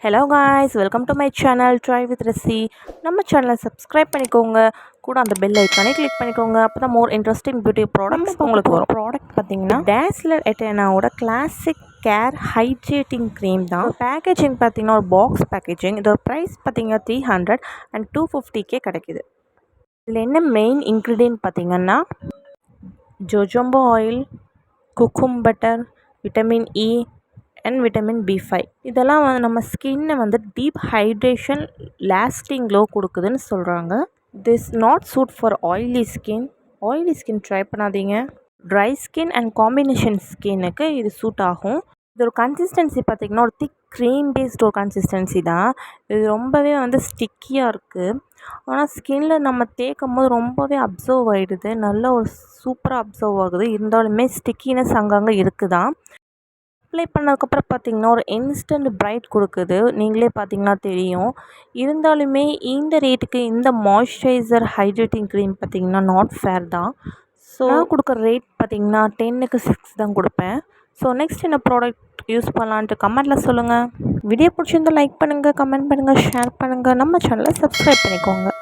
Hello guys, welcome to my channel try with ரெசி. நம்ம சேனலை சப்ஸ்கிரைப் பண்ணிக்கோங்க, கூட அந்த பெல் ஐக்கானே கிளிக் பண்ணிக்கோங்க. அப்போ தான் மோர் இன்ட்ரெஸ்டிங் பியூட்டி ப்ராடக்ட்ஸ் உங்களுக்கு வரும். ப்ராடக்ட் பார்த்தீங்கன்னா டேஸ்லர் எட்டனாவோட கிளாசிக் கேர் ஹைட்ரேட்டிங் க்ரீம் தான். பேக்கேஜிங் பார்த்தீங்கன்னா ஒரு பாக்ஸ் பேக்கேஜிங். இதோட ப்ரைஸ் பார்த்தீங்கன்னா 300 அண்ட் 250 கிடைக்குது. இதில் என்ன மெயின் இன்க்ரீடியன்ட் பார்த்தீங்கன்னா jojoba oil, kokum butter, vitamin E and vitamin B5. இதெல்லாம் நம்ம ஸ்கின்னை டீப் ஹைட்ரேஷன், லாஸ்டிங் க்ளோ கொடுக்குதுன்னு சொல்கிறாங்க. This not suit for oily skin try பண்ணாதீங்க. ட்ரை ஸ்கின் அண்ட் காம்பினேஷன் ஸ்கின்னுக்கு இது சூட் ஆகும். இது ஒரு கன்சிஸ்டன்சி பார்த்திங்கன்னா ஒரு திக் க்ரீம் பேஸ்ட் ஒரு கன்சிஸ்டன்சி தான். இது ரொம்பவே ஸ்டிக்கியாக இருக்குது. ஆனால் ஸ்கின்ல நம்ம தேய்க்கும் போது ரொம்பவே அப்சர்வ் ஆகிடுது. நல்லா ஒரு சூப்பராக அப்சர்வ் ஆகுது. இருந்தாலுமே ஸ்டிக்கினஸ் அங்கங்கே இருக்குதான். அப்ளை பண்ணதுக்கப்புறம் பார்த்திங்கன்னா ஒரு இன்ஸ்டன்ட் பிரைட் கொடுக்குது. நீங்களே பார்த்திங்கன்னா தெரியும். இருந்தாலுமே இந்த ரேட்டுக்கு இந்த மாய்ஸ்சரைசர் ஹைட்ரேட்டிங் க்ரீம் பார்த்திங்கன்னா நாட் ஃபேர் தான். ஸோ நான் கொடுக்குற ரேட் பார்த்திங்கன்னா 10க்கு 6 தான் கொடுப்பேன். ஸோ நெக்ஸ்ட் என்ன ப்ராடக்ட் யூஸ் பண்ணலான்ட்டு கமெண்ட்டில் சொல்லுங்கள். வீடியோ பிடிச்சிருந்தால் லைக் பண்ணுங்கள், கமெண்ட் பண்ணுங்கள், ஷேர் பண்ணுங்கள். நம்ம சேனலை சப்ஸ்கிரைப் பண்ணிக்கோங்க.